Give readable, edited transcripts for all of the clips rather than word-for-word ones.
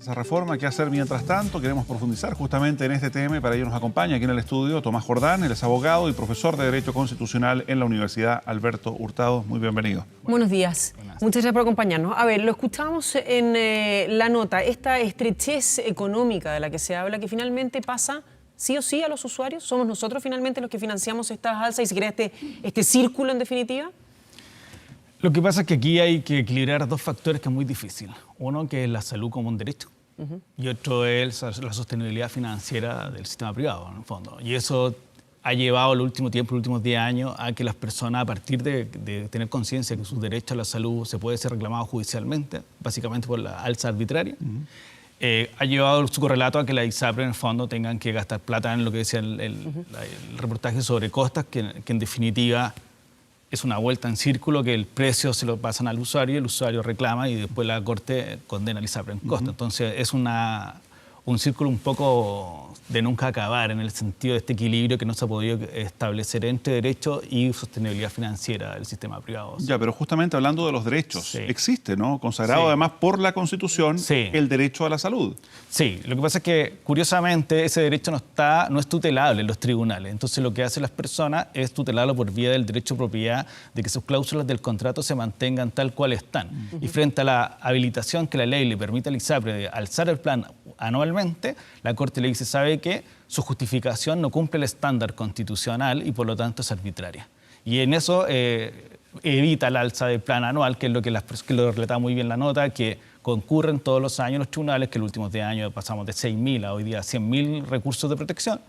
esa reforma, qué hacer mientras tanto. Queremos profundizar justamente en este tema y para ello nos acompaña aquí en el estudio Tomás Jordán. Él es abogado y profesor de Derecho Constitucional en la Universidad Alberto Hurtado. Muy bienvenido. Buenos días. Muchas gracias por acompañarnos. A ver, lo escuchamos en la nota, esta estrechez económica de la que se habla, que finalmente pasa sí o sí a los usuarios. ¿Somos nosotros finalmente los que financiamos estas alzas y se crea este círculo en definitiva? Lo que pasa es que aquí hay que equilibrar dos factores que es muy difícil. Uno, que es la salud como un derecho, y otro es la sostenibilidad financiera del sistema privado, en el fondo. Y eso ha llevado el último tiempo, los últimos 10 años, a que las personas, a partir de tener conciencia que su derecho a la salud se puede ser reclamado judicialmente, básicamente por la alza arbitraria, ha llevado su correlato a que la ISAPRE, en el fondo, tengan que gastar plata en lo que decía el reportaje sobre costas, que en definitiva es una vuelta en círculo, que el precio se lo pasan al usuario, el usuario reclama y después la Corte condena al ISAPRE en costa. Entonces es un círculo un poco de nunca acabar, en el sentido de este equilibrio que no se ha podido establecer entre derecho y sostenibilidad financiera del sistema privado. Ya, pero justamente hablando de los derechos, Sí. existe, ¿no? Consagrado Sí. además por la Constitución, Sí. el derecho a la salud. Sí, lo que pasa es que, curiosamente, ese derecho no es tutelable en los tribunales. Entonces, lo que hacen las personas es tutelarlo por vía del derecho de propiedad, de que sus cláusulas del contrato se mantengan tal cual están. Y frente a la habilitación que la ley le permite al ISAPRE de alzar el plan anualmente, la Corte le dice, ¿sabe qué? Su justificación no cumple el estándar constitucional y, por lo tanto, es arbitraria. Y en eso evita el alza del plan anual, que es lo que lo relata muy bien la nota, que concurren todos los años los tribunales, que en los últimos 10 años pasamos de 6.000 a hoy día 100.000 recursos de protección,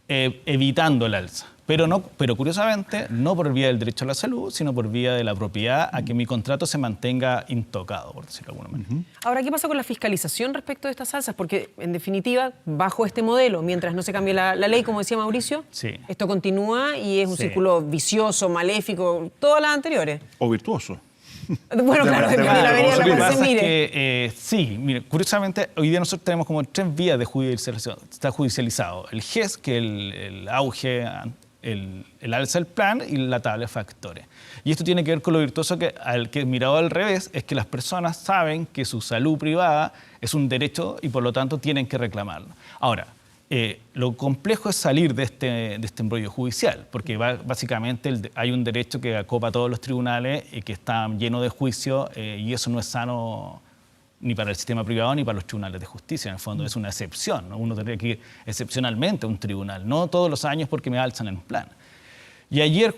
evitando el alza. Pero curiosamente, no por vía del derecho a la salud, sino por vía de la propiedad, a que mi contrato se mantenga intocado, por decirlo de alguna manera. Ahora, ¿qué pasa con la fiscalización respecto de estas alzas? Porque, en definitiva, bajo este modelo, mientras no se cambie la ley, como decía Mauricio, Sí. esto continúa y es un Sí. círculo vicioso, maléfico, todas las anteriores. O virtuoso. Bueno, claro, depende de la vereda Lo en que la cual pasa se es mire. que, sí, mire, curiosamente, hoy día nosotros tenemos como 3 vías de judicialización. Está judicializado el GES, que es el auge, el alza del plan, y la tabla de factores. Y esto tiene que ver con lo virtuoso que mirado al revés, es que las personas saben que su salud privada es un derecho y por lo tanto tienen que reclamarlo. Ahora, lo complejo es salir de este embrollo judicial, porque básicamente hay un derecho que acopa a todos los tribunales y que está lleno de juicios, y eso no es sano ni para el sistema privado ni para los tribunales de justicia. En el fondo es una excepción, ¿no? Uno tendría que ir excepcionalmente a un tribunal, no todos los años porque me alzan en plan. Y ayer,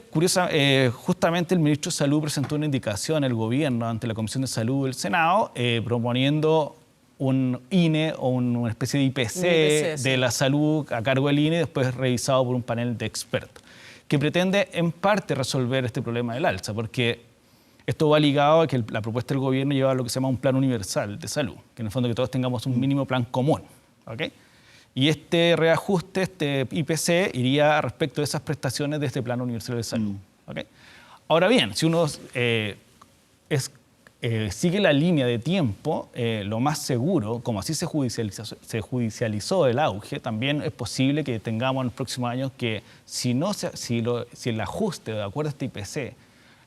justamente el ministro de Salud presentó una indicación al gobierno ante la Comisión de Salud del Senado, proponiendo un INE o una especie de IPC sí. de la salud a cargo del INE, después revisado por un panel de expertos, que pretende en parte resolver este problema del alza, porque esto va ligado a que la propuesta del gobierno lleva a lo que se llama un plan universal de salud, que en el fondo que todos tengamos un mínimo plan común, ¿ok? Y este reajuste, este IPC, iría respecto de esas prestaciones de este plan universal de salud, ¿ok? Ahora bien, si uno sigue la línea de tiempo, lo más seguro, como así se judicializó el auge, también es posible que tengamos en los próximos años que si el ajuste de acuerdo a este IPC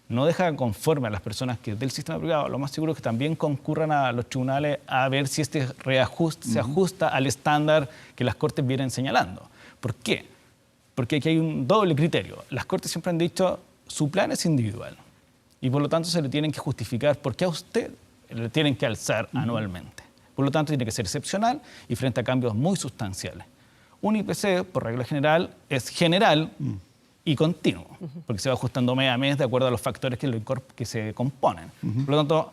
no deja conforme a las personas que del sistema privado, lo más seguro es que también concurran a los tribunales a ver si este reajuste se ajusta al estándar que las Cortes vienen señalando. ¿Por qué? Porque aquí hay un doble criterio. Las Cortes siempre han dicho, su plan es individual y por lo tanto se le tienen que justificar por qué a usted le tienen que alzar anualmente. Por lo tanto, tiene que ser excepcional y frente a cambios muy sustanciales. Un IPC, por regla general, es general y continuo, porque se va ajustando mes a mes de acuerdo a los factores que se componen. Por lo tanto,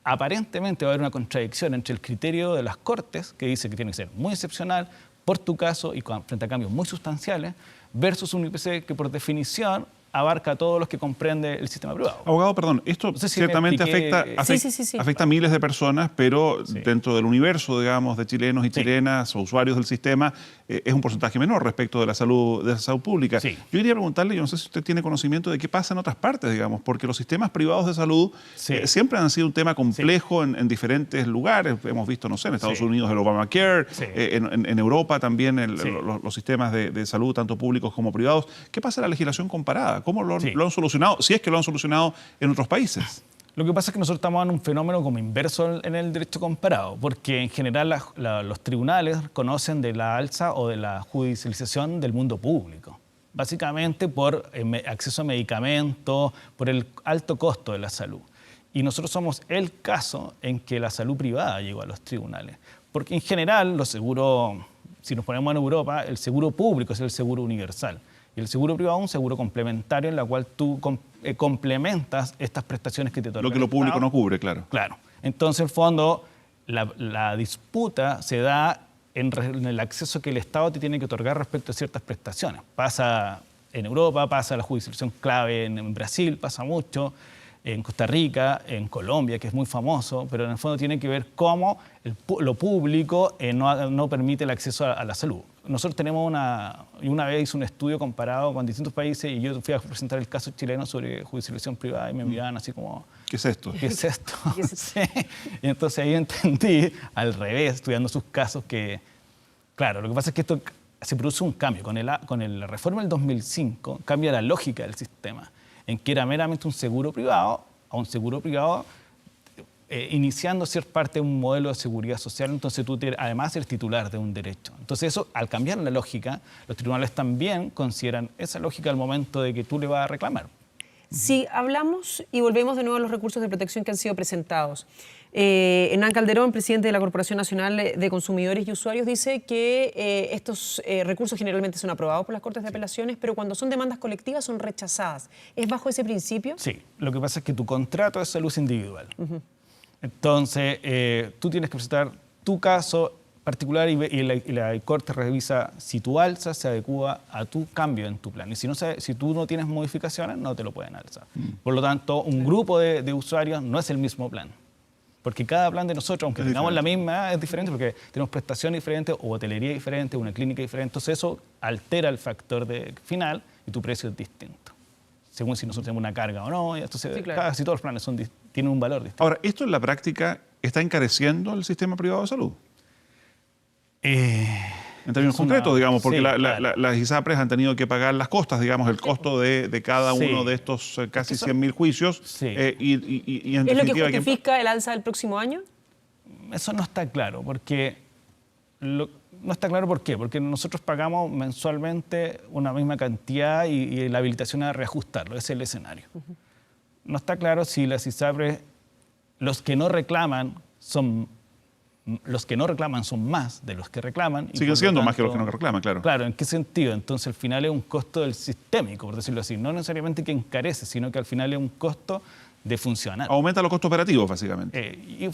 aparentemente va a haber una contradicción entre el criterio de las Cortes, que dice que tiene que ser muy excepcional, por tu caso y frente a cambios muy sustanciales, versus un IPC que por definición abarca a todos los que comprende el sistema privado. Abogado, perdón, esto No sé si ciertamente me expliqué. Sí. afecta a miles de personas, pero Sí. dentro del universo, digamos, de chilenos y chilenas o usuarios del sistema, es un porcentaje menor respecto de la salud pública. Sí. Yo quería preguntarle, yo no sé si usted tiene conocimiento de qué pasa en otras partes, digamos, porque los sistemas privados de salud siempre han sido un tema complejo en diferentes lugares. Hemos visto, no sé, en Estados Unidos el Obamacare, en Europa también los sistemas de salud, tanto públicos como privados. ¿Qué pasa en la legislación comparada? ¿Cómo lo han solucionado? Si es que lo han solucionado en otros países. Lo que pasa es que nosotros estamos en un fenómeno como inverso en el derecho comparado, porque en general los tribunales conocen de la alza o de la judicialización del mundo público, básicamente por acceso a medicamentos, por el alto costo de la salud. Y nosotros somos el caso en que la salud privada llegó a los tribunales, porque en general los seguros, si nos ponemos en Europa, el seguro público es el seguro universal. Y el seguro privado es un seguro complementario en la cual tú complementas estas prestaciones que te otorgan. Lo que lo público no cubre, claro. Claro. Entonces, en el fondo, la disputa se da en el acceso que el Estado te tiene que otorgar respecto a ciertas prestaciones. Pasa en Europa, pasa la judicialización clave en Brasil, pasa mucho, en Costa Rica, en Colombia, que es muy famoso, pero en el fondo tiene que ver cómo lo público no permite el acceso a la salud. Nosotros tenemos una vez hice un estudio comparado con distintos países y yo fui a presentar el caso chileno sobre judicialización privada y me miraban así como... ¿Qué es esto? ¿Qué es esto? Sí. Y entonces ahí entendí, al revés, estudiando sus casos, que, claro, lo que pasa es que esto se produce un cambio. Con la reforma del 2005 cambia la lógica del sistema, en que era meramente un seguro privado a un seguro privado iniciando cierta parte de un modelo de seguridad social, entonces tú además eres titular de un derecho. Entonces eso, al cambiar la lógica, los tribunales también consideran esa lógica al momento de que tú le vas a reclamar. Si hablamos y volvemos de nuevo a los recursos de protección que han sido presentados, Hernán Calderón, presidente de la Corporación Nacional de Consumidores y Usuarios, dice que estos recursos generalmente son aprobados por las Cortes de Apelaciones, pero cuando son demandas colectivas son rechazadas. ¿Es bajo ese principio? Sí, lo que pasa es que tu contrato es salud individual. Entonces, tú tienes que presentar tu caso particular y la Corte revisa si tu alza se adecua a tu cambio en tu plan. Y si tú no tienes modificaciones, no te lo pueden alzar. Por lo tanto, un grupo de usuarios no es el mismo plan. Porque cada plan de nosotros, aunque tengamos la misma, es diferente porque tenemos prestaciones diferentes o hotelería diferente, una clínica diferente. Entonces eso altera el factor final y tu precio es distinto, según si nosotros tenemos una carga o no. Entonces sí, claro, casi todos los planes tienen un valor distinto. Ahora, ¿esto en la práctica está encareciendo el sistema privado de salud? En términos concretos, digamos, porque sí, las ISAPRES han tenido que pagar las costas, digamos, el costo de cada uno de estos casi 100.000 juicios. Sí. Y en ¿es lo que justifica el alza del próximo año? Eso no está claro, porque no está claro por qué, porque nosotros pagamos mensualmente una misma cantidad y la habilitación a reajustarlo, ese es el escenario. No está claro si las ISAPRES, los que no reclaman son más de los que reclaman. Siguen siendo más que los que no reclaman, claro. Claro, ¿en qué sentido? Entonces, al final es un costo del sistémico, por decirlo así. No necesariamente que encarece, sino que al final es un costo de funcionar. Aumenta los costos operativos, básicamente. Y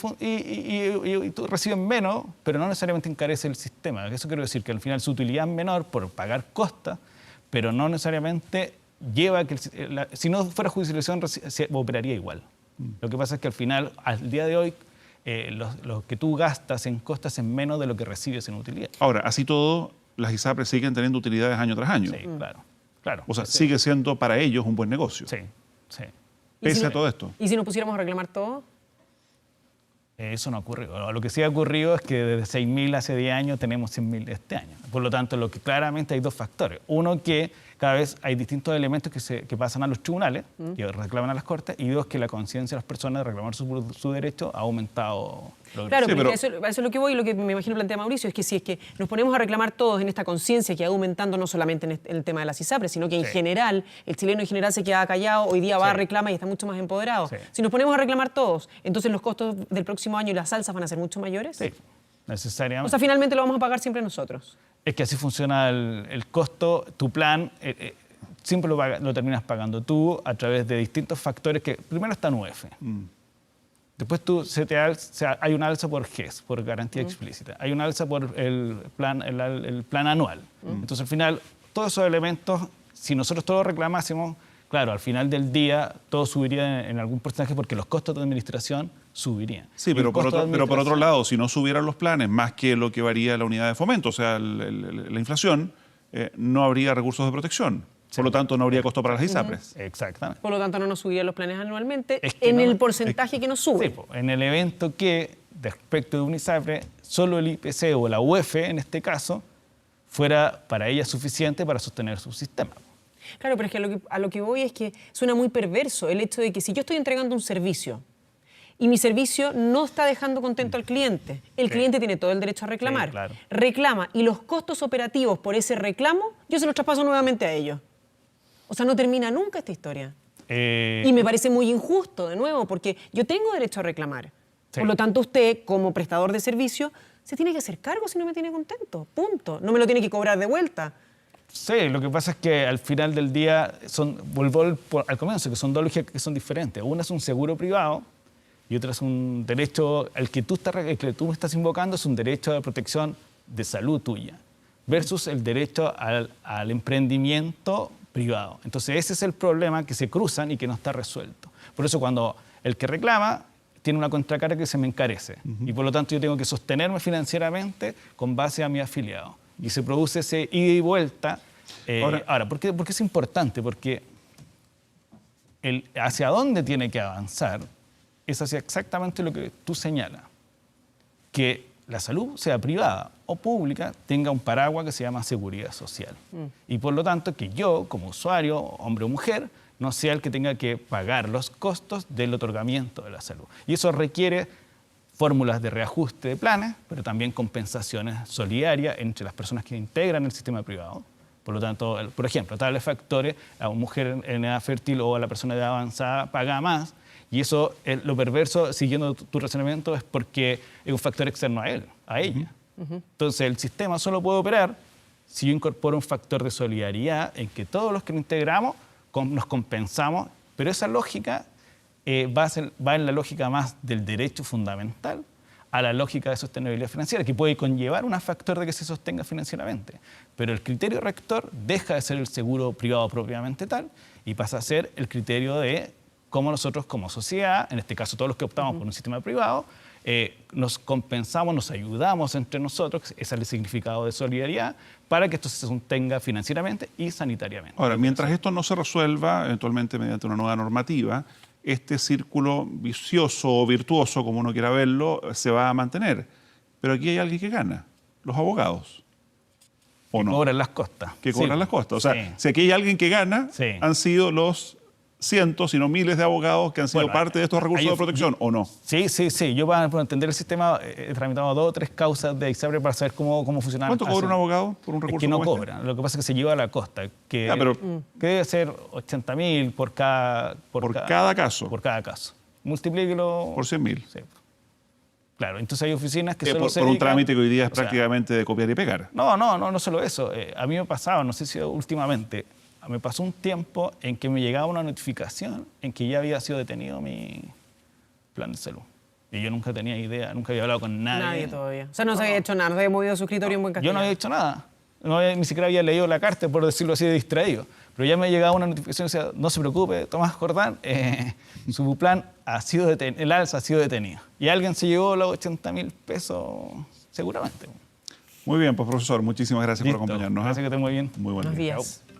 tú recibes menos, pero no necesariamente encarece el sistema. Eso quiero decir que al final su utilidad es menor por pagar costas, pero no necesariamente lleva a que... si no fuera judicialización, se operaría igual. Lo que pasa es que al final, al día de hoy, lo que tú gastas en costas es menos de lo que recibes en utilidad. Ahora, así todo, las ISAPRES siguen teniendo utilidades año tras año. Sí, claro. O sea, sigue siendo para ellos un buen negocio. Sí. Pese a todo esto. ¿Y si nos pusiéramos a reclamar todo? Eso no ha ocurrido. Lo que sí ha ocurrido es que desde 6.000 hace 10 años tenemos 100.000 este año. Por lo tanto, claramente hay dos factores. Uno, que cada vez hay distintos elementos que pasan a los tribunales, que reclaman a las Cortes, y dos, que la conciencia de las personas de reclamar su derecho ha aumentado. Claro, sí, pero eso es lo que voy y lo que me imagino plantea Mauricio, es que si es que nos ponemos a reclamar todos en esta conciencia que va aumentando no solamente en el tema de las ISAPRES, sino que en general, el chileno en general se queda callado, hoy día va a reclamar y está mucho más empoderado. Sí. Si nos ponemos a reclamar todos, entonces los costos del próximo año y las alzas van a ser mucho mayores. Sí, necesariamente. O sea, finalmente lo vamos a pagar siempre nosotros. Es que así funciona el costo, tu plan... siempre lo terminas pagando tú a través de distintos factores que primero está en UF. Después hay una alza por GES, por garantía explícita. Hay una alza por el plan anual. Entonces, al final, todos esos elementos, si nosotros todos reclamásemos, claro, al final del día todo subiría en algún porcentaje porque los costos de administración subirían. Sí, pero por otro lado, si no subieran los planes más que lo que varía la unidad de fomento, o sea, la inflación, no habría recursos de protección. Por lo tanto, no habría costo para las ISAPRES. Exactamente. Por lo tanto, no nos subirían los planes anualmente en el porcentaje que nos sube. Sí, en el evento que, respecto de un ISAPRE, solo el IPC o la UF, en este caso, fuera para ella suficiente para sostener su sistema. Claro, pero es que a lo que voy es que suena muy perverso el hecho de que si yo estoy entregando un servicio y mi servicio no está dejando contento al cliente. El cliente tiene todo el derecho a reclamar. Sí, claro. Reclama y los costos operativos por ese reclamo, yo se los traspaso nuevamente a ellos. O sea, no termina nunca esta historia. Y me parece muy injusto, de nuevo, porque yo tengo derecho a reclamar. Sí. Por lo tanto, usted, como prestador de servicio, se tiene que hacer cargo si no me tiene contento. Punto. No me lo tiene que cobrar de vuelta. Sí, lo que pasa es que al final del día, vuelvo al comienzo, que son dos lógicas que son diferentes. Una es un seguro privado y otra es un derecho al que tú me estás invocando, es un derecho de protección de salud tuya, versus el derecho al emprendimiento privado. Entonces ese es el problema que se cruzan y que no está resuelto. Por eso cuando el que reclama tiene una contracara que se me encarece y por lo tanto yo tengo que sostenerme financieramente con base a mi afiliado. Y se produce ese ida y vuelta. Ahora, ¿por qué es importante? Porque hacia dónde tiene que avanzar es hacia exactamente lo que tú señalas. Que la salud, sea privada o pública, tenga un paraguas que se llama seguridad social. Y por lo tanto, que yo, como usuario, hombre o mujer, no sea el que tenga que pagar los costos del otorgamiento de la salud. Y eso requiere fórmulas de reajuste de planes, pero también compensaciones solidarias entre las personas que integran el sistema privado. Por lo tanto, por ejemplo, tales factores, a una mujer en edad fértil o a la persona de edad avanzada paga más, y eso, lo perverso, siguiendo tu razonamiento, es porque es un factor externo a él, a ella. Entonces, el sistema solo puede operar si yo incorporo un factor de solidaridad en que todos los que lo integramos nos compensamos, pero esa lógica va en la lógica más del derecho fundamental a la lógica de sostenibilidad financiera, que puede conllevar un factor de que se sostenga financieramente. Pero el criterio rector deja de ser el seguro privado propiamente tal y pasa a ser el criterio de cómo nosotros como sociedad, en este caso todos los que optamos por un sistema privado, nos compensamos, nos ayudamos entre nosotros, ese es el significado de solidaridad, para que esto se sostenga financieramente y sanitariamente. Ahora, mientras esto no se resuelva, eventualmente mediante una nueva normativa, este círculo vicioso o virtuoso, como uno quiera verlo, se va a mantener. Pero aquí hay alguien que gana, los abogados. ¿O no? Que cobran las costas. Que cobran las costas. O sea, si aquí hay alguien que gana, han sido los cientos, si no miles de abogados que han sido parte de estos recursos de protección, ¿o no? Sí. Yo para entender el sistema he tramitado 2 o 3 causas de ISAPRE para saber cómo funciona. ¿Cuánto cobra un abogado por un recurso? Que no cobra. Lo que pasa es que se lleva a la costa, que debe ser 80.000 por cada caso. Por cada caso. Multiplíquelo por 100.000. Sí. Claro, entonces hay oficinas que solo por un trámite que hoy día es prácticamente de copiar y pegar. No solo eso. A mí me pasaba, no sé si últimamente, me pasó un tiempo en que me llegaba una notificación en que ya había sido detenido mi plan de salud. Y yo nunca tenía idea, nunca había hablado con nadie. Nadie todavía. O sea, no se había hecho nada, no se había movido su escritorio en buen castellano. Yo no había hecho nada. Ni siquiera había leído la carta, por decirlo así, de distraído. Pero ya me llegaba una notificación que decía, no se preocupe, Tomás Jordán, su plan ha sido detenido, el alza ha sido detenido. Y alguien se llevó los 80.000 pesos seguramente. Muy bien, pues profesor, muchísimas gracias por acompañarnos. Gracias, que esté muy bien. Muy buenos días.